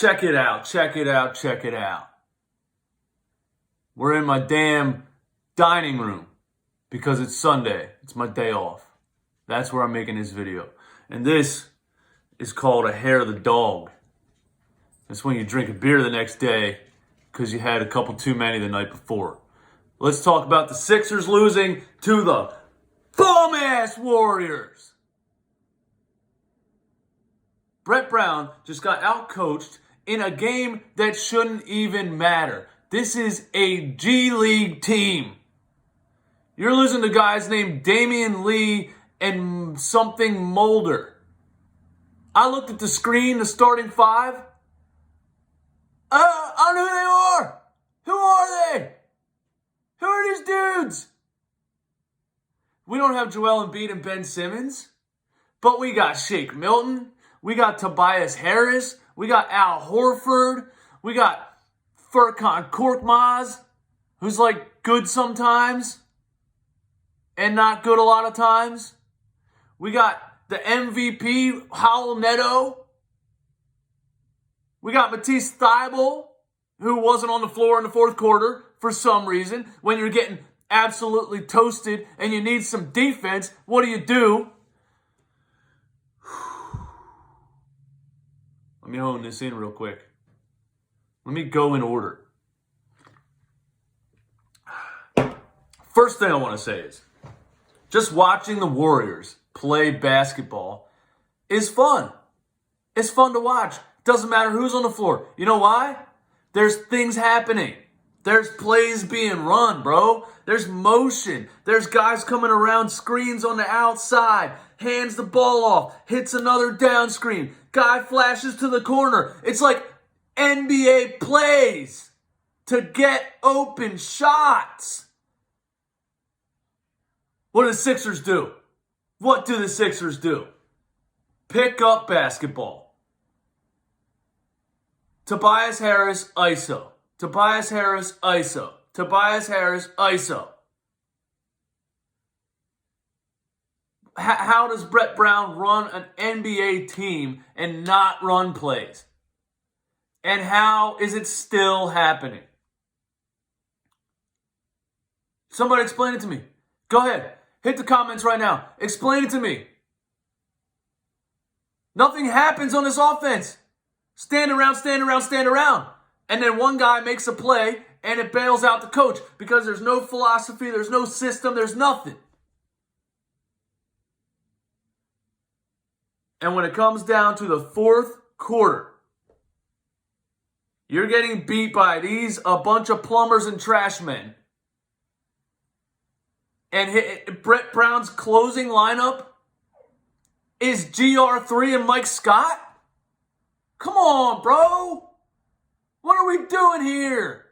check it out, check it out, check it out. We're in my damn dining room because it's Sunday. It's my day off. That's where I'm making this video. And this is called a hair of the dog. That's when you drink a beer the next day because you had a couple too many the night before. Let's talk about the Sixers losing to the bum-ass Warriors. Brett Brown just got outcoached in a game that shouldn't even matter. This is a G League team. You're losing to guys named Damian Lee and something Mulder. I looked at the screen, the starting five. I don't know who they are. Who are they? Who are these dudes? We don't have Joel Embiid and Ben Simmons, but we got Shake Milton. We got Tobias Harris. We got Al Horford. We got Furkan Korkmaz, who's like good sometimes and not good a lot of times. We got the MVP, Howell Neto. We got Matisse Thybulle, who wasn't on the floor in the fourth quarter for some reason. When you're getting absolutely toasted and you need some defense, what do? Let me hone this in real quick. Let me go in order. First thing I want to say is, just watching the Warriors play basketball is fun. It's fun to watch. Doesn't matter who's on the floor. You know why? There's things happening. There's plays being run, bro. There's motion. There's guys coming around screens on the outside. Hands the ball off. Hits another down screen. Guy flashes to the corner. It's like NBA plays to get open shots. What do the Sixers do? What do the Sixers do? Pick up basketball. Tobias Harris, ISO. Tobias Harris, ISO. Tobias Harris, ISO. How does Brett Brown run an NBA team and not run plays? And how is it still happening? Somebody explain it to me. Go ahead. Hit the comments right now. Explain it to me. Nothing happens on this offense. Stand around, stand around, stand around. And then one guy makes a play and it bails out the coach because there's no philosophy, there's no system, there's nothing. And when it comes down to the fourth quarter, you're getting beat by a bunch of plumbers and trash men. And Brett Brown's closing lineup is GR3 and Mike Scott? Come on, bro. What are we doing here?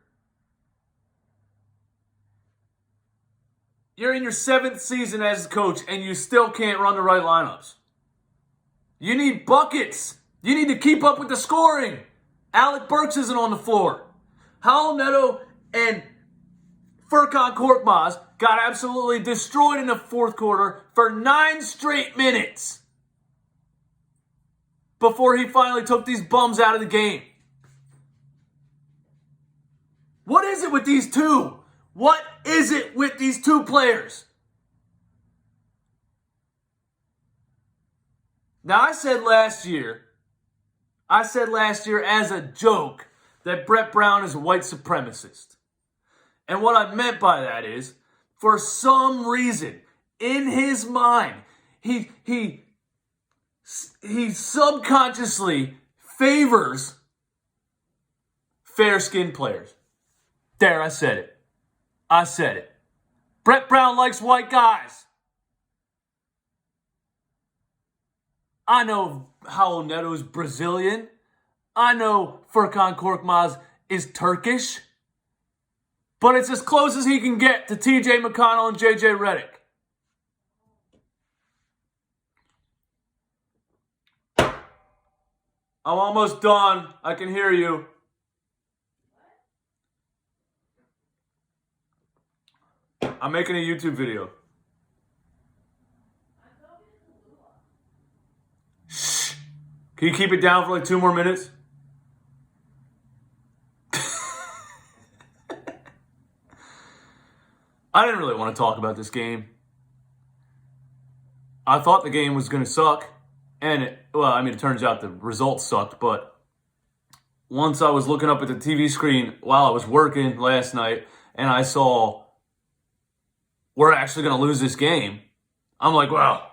You're in your 7th season as a coach and you still can't run the right lineups. You need buckets. You need to keep up with the scoring. Alec Burks isn't on the floor. Howell Neto and Furkan Korkmaz got absolutely destroyed in the fourth quarter for 9 straight minutes before he finally took these bums out of the game. What is it with these two? What is it with these two players? Now, I said last year as a joke that Brett Brown is a white supremacist. And what I meant by that is, for some reason, in his mind, he subconsciously favors fair-skinned players. There, I said it. I said it. Brett Brown likes white guys. I know Howell Neto is Brazilian. I know Furkan Korkmaz is Turkish. But it's as close as he can get to TJ McConnell and JJ Redick. I'm almost done. I can hear you. I'm making a YouTube video. Shh. Can you keep it down for like 2 more minutes? I didn't really want to talk about this game. I thought the game was going to suck. And, it turns out the results sucked. But once I was looking up at the TV screen while I was working last night and I saw we're actually going to lose this game, I'm like, well,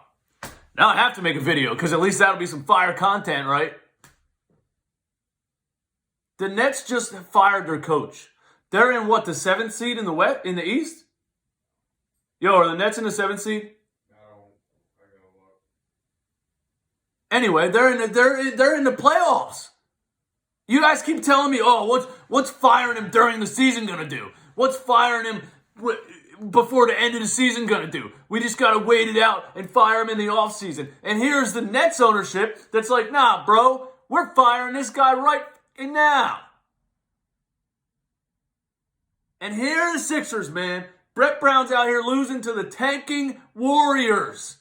now I have to make a video because at least that'll be some fire content, right? The Nets just fired their coach. They're in what, the 7th seed in the East? Yo, are the Nets in the 7th seed? Anyway, they're in the playoffs. You guys keep telling me, oh, what's firing him during the season gonna do? What's firing him before the end of the season gonna do? We just gotta wait it out and fire him in the offseason. And here's the Nets ownership that's like, nah, bro, we're firing this guy right now. And here are the Sixers, man. Brett Brown's out here losing to the tanking Warriors.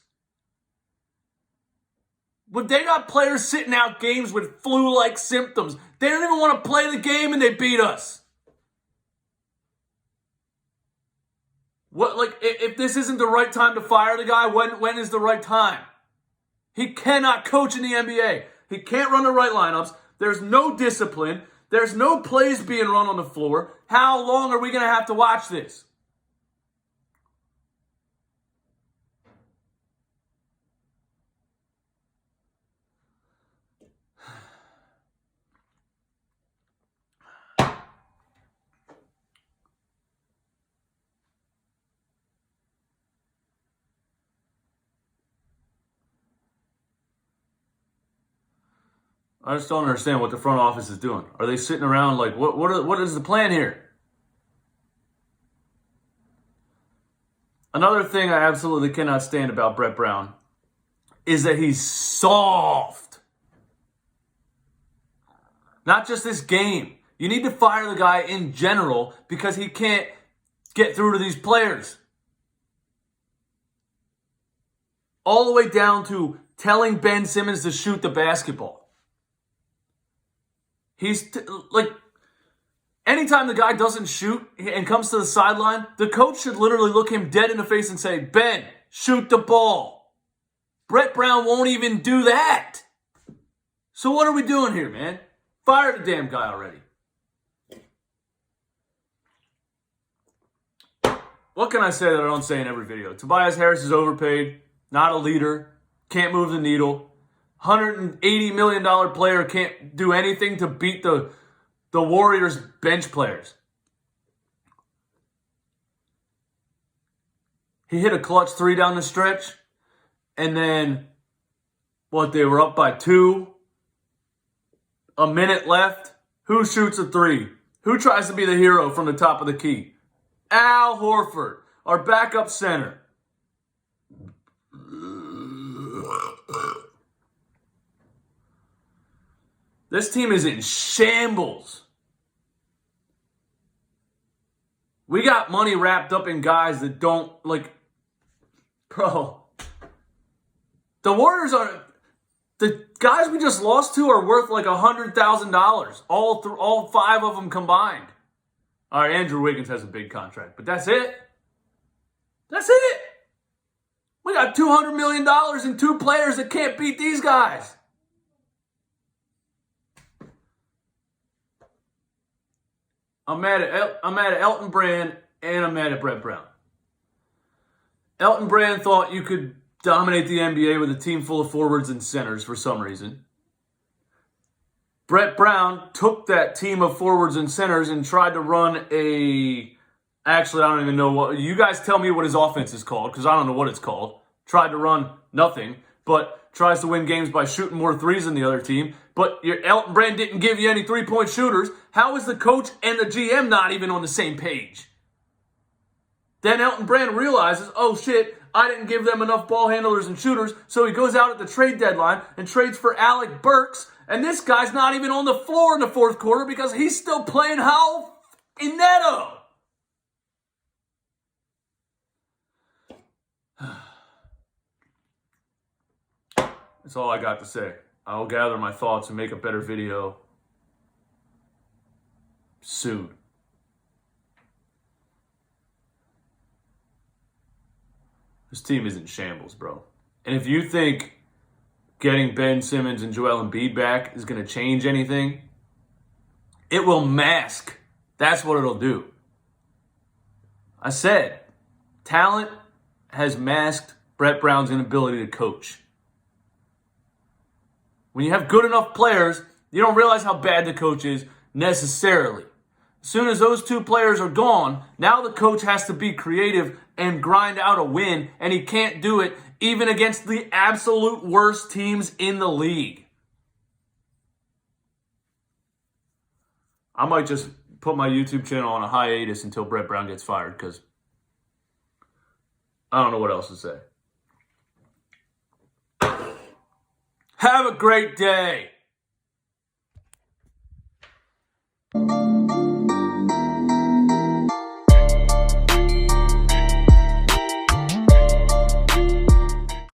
But they got players sitting out games with flu-like symptoms. They don't even want to play the game and they beat us. If this isn't the right time to fire the guy, when is the right time? He cannot coach in the NBA. He can't run the right lineups. There's no discipline. There's no plays being run on the floor. How long are we going to have to watch this? I just don't understand what the front office is doing. Are they sitting around like, what is the plan here? Another thing I absolutely cannot stand about Brett Brown is that he's soft. Not just this game. You need to fire the guy in general because he can't get through to these players. All the way down to telling Ben Simmons to shoot the basketball. Anytime the guy doesn't shoot and comes to the sideline, the coach should literally look him dead in the face and say, Ben, shoot the ball. Brett Brown won't even do that. So what are we doing here, man? Fire the damn guy already. What can I say that I don't say in every video? Tobias Harris is overpaid, not a leader, can't move the needle. $180 million player can't do anything to beat the Warriors bench players. He hit a clutch 3 down the stretch. And then, they were up by 2. A minute left. Who shoots a 3? Who tries to be the hero from the top of the key? Al Horford, our backup center. This team is in shambles. We got money wrapped up in guys that don't, bro. The Warriors the guys we just lost to are worth $100,000. All 5 of them combined. All right, Andrew Wiggins has a big contract, but that's it. That's it. We got $200 million in 2 players that can't beat these guys. I'm mad at Elton Brand, and I'm mad at Brett Brown. Elton Brand thought you could dominate the NBA with a team full of forwards and centers for some reason. Brett Brown took that team of forwards and centers and tried to run actually, I don't even know what, you guys tell me what his offense is called, because I don't know what it's called. Tried to run nothing, but tries to win games by shooting more threes than the other team. But your Elton Brand didn't give you any 3-point shooters. How is the coach and the GM not even on the same page? Then Elton Brand realizes, oh shit, I didn't give them enough ball handlers and shooters. So he goes out at the trade deadline and trades for Alec Burks. And this guy's not even on the floor in the 4th quarter because he's still playing Hal in Neto. That's all I got to say. I'll gather my thoughts and make a better video soon. This team is in shambles, bro. And if you think getting Ben Simmons and Joel Embiid back is going to change anything, it will mask. That's what it'll do. I said, talent has masked Brett Brown's inability to coach. When you have good enough players, you don't realize how bad the coach is necessarily. As soon as those two players are gone, now the coach has to be creative and grind out a win, and he can't do it even against the absolute worst teams in the league. I might just put my YouTube channel on a hiatus until Brett Brown gets fired, because I don't know what else to say. Have a great day.